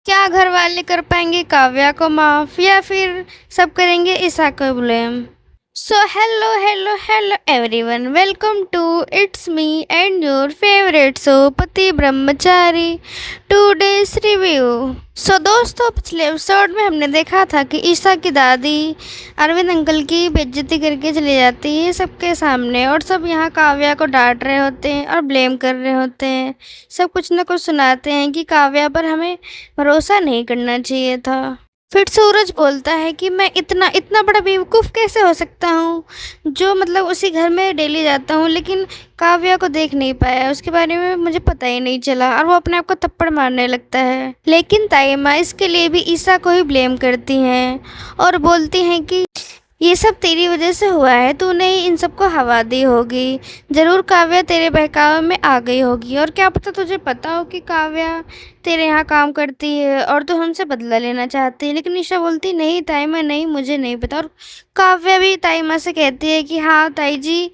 क्या घर वाले कर पाएंगे काव्या को माफ या फिर सब करेंगे ईशा को blame. So hello hello hello everyone, welcome to it's me and your favourite show Pati Brahmachari today's review. सो दोस्तों, पिछले एपिसोड में हमने देखा था कि ईशा की दादी अरविंद अंकल की बेइज्जती करके चली जाती है सबके सामने, और सब यहाँ काव्या को डांट रहे होते हैं और ब्लेम कर रहे होते हैं। सब कुछ ना कुछ सुनाते हैं कि काव्या पर हमें भरोसा नहीं करना चाहिए था। फिर सूरज बोलता है कि मैं इतना इतना बड़ा बेवकूफ़ कैसे हो सकता हूँ, जो मतलब उसी घर में डेली जाता हूँ लेकिन काव्या को देख नहीं पाया, उसके बारे में मुझे पता ही नहीं चला, और वो अपने आप को थप्पड़ मारने लगता है। लेकिन ताई माँ इसके लिए भी ईशा को ही ब्लेम करती हैं और बोलती हैं कि ये सब तेरी वजह से हुआ है, तूने ही इन सबको हवा दी होगी, ज़रूर काव्या तेरे बहकावे में आ गई होगी, और क्या पता तुझे पता हो कि काव्या तेरे यहाँ काम करती है और तू हमसे बदला लेना चाहती है। लेकिन निशा बोलती नहीं ताई माँ, नहीं मुझे नहीं पता। और काव्या भी ताई माँ से कहती है कि हाँ ताई जी,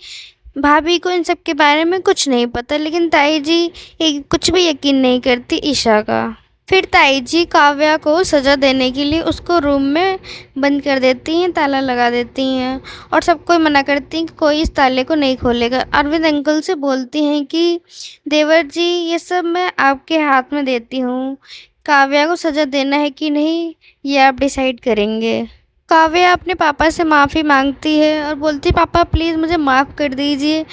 भाभी को इन सब के बारे में कुछ नहीं पता, लेकिन ताई जी कुछ भी यकीन नहीं करती ईशा का। फिर ताई जी काव्या को सज़ा देने के लिए उसको रूम में बंद कर देती हैं, ताला लगा देती हैं, और सबको मना करती हैं कि कोई इस ताले को नहीं खोलेगा। अरविंद अंकल से बोलती हैं कि देवर जी, ये सब मैं आपके हाथ में देती हूँ, काव्या को सज़ा देना है कि नहीं ये आप डिसाइड करेंगे। काव्या अपने पापा से माफ़ी मांगती है और बोलती है पापा प्लीज़ मुझे माफ़ कर दीजिए,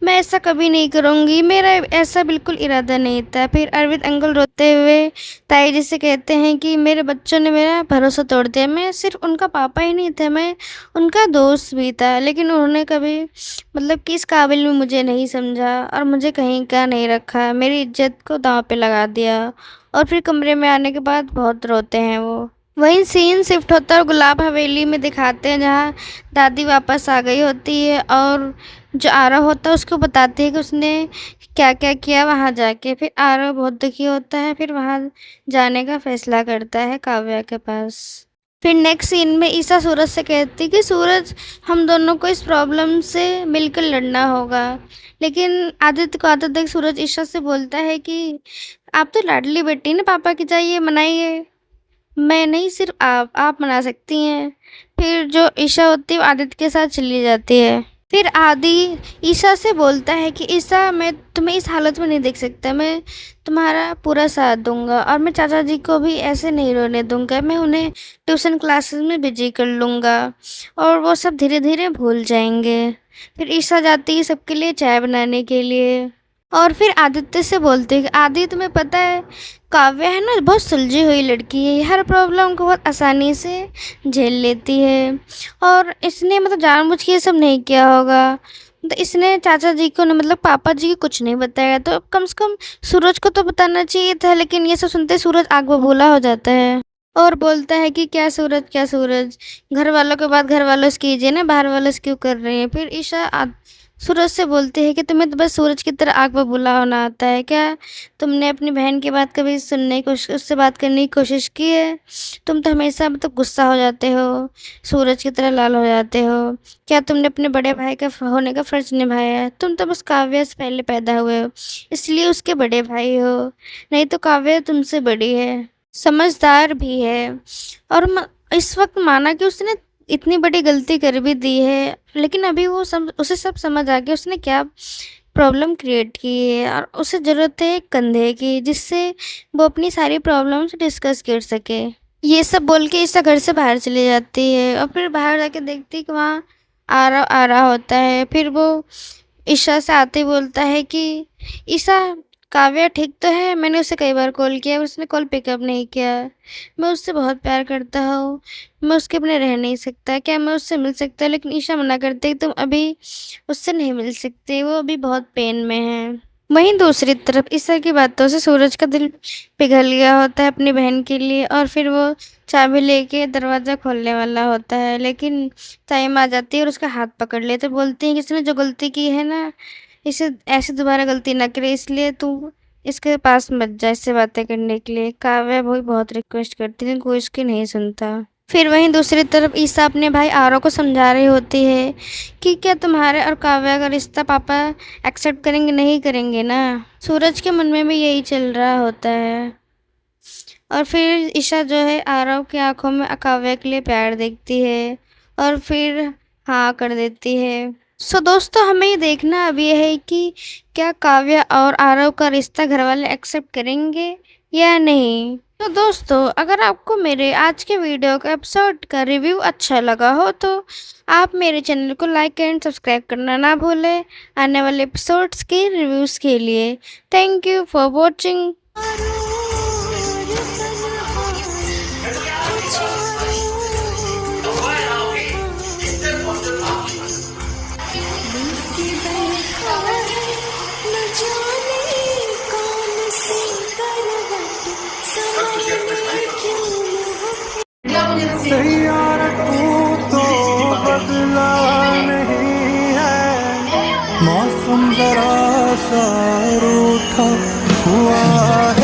मैं ऐसा कभी नहीं करूँगी, मेरा ऐसा बिल्कुल इरादा नहीं था। फिर अरविंद अंकल रोते हुए ताई जी से कहते हैं कि मेरे बच्चों ने मेरा भरोसा तोड़ दिया, मैं सिर्फ उनका पापा ही नहीं था, मैं उनका दोस्त भी था, लेकिन उन्होंने कभी मतलब कि इस काबिल में मुझे नहीं समझा और मुझे कहीं का नहीं रखा, मेरी इज्जत को दांव पे लगा दिया। और फिर कमरे में आने के बाद बहुत रोते हैं वो। वहीं सीन शिफ्ट होता है और गुलाब हवेली में दिखाते हैं, जहाँ दादी वापस आ गई होती है और जो आरव होता है उसको बताती है कि उसने क्या क्या किया वहाँ जाके। फिर आरव बहुत दुखी होता है, फिर वहाँ जाने का फैसला करता है काव्या के पास। फिर नेक्स्ट सीन में ईशा सूरज से कहती है कि सूरज, हम दोनों को इस प्रॉब्लम से मिलकर लड़ना होगा। लेकिन आदित्य को आता देख सूरज ईशा से बोलता है कि आप तो लाडली बेटी ना पापा की, जाइए मनाइए, मैं नहीं सिर्फ आप मना सकती हैं। फिर जो ईशा होती है वो आदित्य के साथ चली जाती है। फिर आदि ईशा से बोलता है कि ईशा, मैं तुम्हें इस हालत में नहीं देख सकता, मैं तुम्हारा पूरा साथ दूंगा, और मैं चाचा जी को भी ऐसे नहीं रोने दूंगा, मैं उन्हें ट्यूशन क्लासेस में बिजी कर लूँगा और वो सब धीरे धीरे भूल जाएंगे। फिर ईशा जाती है सबके लिए चाय बनाने के लिए, और फिर आदित्य से बोलते हैं कि आदि तुम्हें पता है काव्या है ना, बहुत सुलझी हुई लड़की है, ये हर प्रॉब्लम को बहुत आसानी से झेल लेती है, और इसने मतलब जानबूझ के ये सब नहीं किया होगा, तो इसने चाचा जी को मतलब पापा जी को कुछ नहीं बताया, तो कम से कम सूरज को तो बताना चाहिए था। लेकिन ये सब सुनते सूरज आग बबूला हो जाता है और बोलता है कि क्या सूरज, क्या सूरज, घर वालों के बाद घर वालों से कीजिए ना, बाहर वालों से क्यों कर रहे हैं। फिर ईशा सूरज से बोलती है कि तुम्हें तो बस सूरज की तरह आग बबूला होना आता है क्या, तुमने अपनी बहन की बात कभी सुनने की कोशिश, उससे बात करने की कोशिश की है, तुम तो हमेशा मतलब गुस्सा हो जाते हो, सूरज की तरह लाल हो जाते हो, क्या तुमने अपने बड़े भाई का होने का फ़र्ज़ निभाया है, तुम तो बस काव्या से पहले पैदा हुए हो इसलिए उसके बड़े भाई हो, नहीं तो काव्या तुमसे बड़ी है, समझदार भी है, और इस वक्त माना कि उसने इतनी बड़ी गलती कर भी दी है, लेकिन अभी वो उसे सब समझ आ गया उसने क्या प्रॉब्लम क्रिएट की है, और उसे ज़रूरत है एक कंधे की जिससे वो अपनी सारी प्रॉब्लम्स डिस्कस कर सके। ये सब बोल के ईशा घर से बाहर चली जाती है, और फिर बाहर जाके देखती है कि वहाँ आ रहा होता है। फिर वो ईशा से आते ही बोलता है कि ईशा, काव्या ठीक तो है, मैंने उसे कई बार कॉल किया, उसने कॉल पिकअप नहीं किया, मैं उससे बहुत प्यार करता हूँ, मैं उसके बिना रह नहीं सकता, क्या मैं उससे मिल सकता। लेकिन ईशा मना करती है तुम अभी उससे नहीं मिल सकते, वो अभी बहुत पेन में है। वहीं दूसरी तरफ ईशा की बातों से सूरज का दिल पिघल गया होता है अपनी बहन के लिए, और फिर वो चाबी लेके दरवाज़ा खोलने वाला होता है, लेकिन टाइम आ जाती है और उसका हाथ पकड़ लेते, बोलती है कि इसने जो गलती की है ना, इसे ऐसे दोबारा गलती ना करे, इसलिए तू इसके पास मत जा इससे बातें करने के लिए। काव्या भी बहुत रिक्वेस्ट करती है, कोई इसकी नहीं सुनता। फिर वहीं दूसरी तरफ ईशा अपने भाई आरव को समझा रही होती है कि क्या तुम्हारे और काव्या का रिश्ता पापा एक्सेप्ट करेंगे, नहीं करेंगे ना। सूरज के मन में भी यही चल रहा होता है। और फिर ईशा जो है आरव की आंखों में काव्या के लिए प्यार देखती है और फिर हाँ कर देती है। सो दोस्तों हमें ये देखना अब ये है कि क्या काव्या और आरव का रिश्ता घर वाले एक्सेप्ट करेंगे या नहीं। तो दोस्तों अगर आपको मेरे आज के वीडियो का एपिसोड का रिव्यू अच्छा लगा हो तो आप मेरे चैनल को लाइक एंड सब्सक्राइब करना ना भूलें आने वाले एपिसोड्स के रिव्यूज़ के लिए। Thank you for watching. यार तू तो बदला नहीं है, मौसम जरा सा रूठा हुआ है।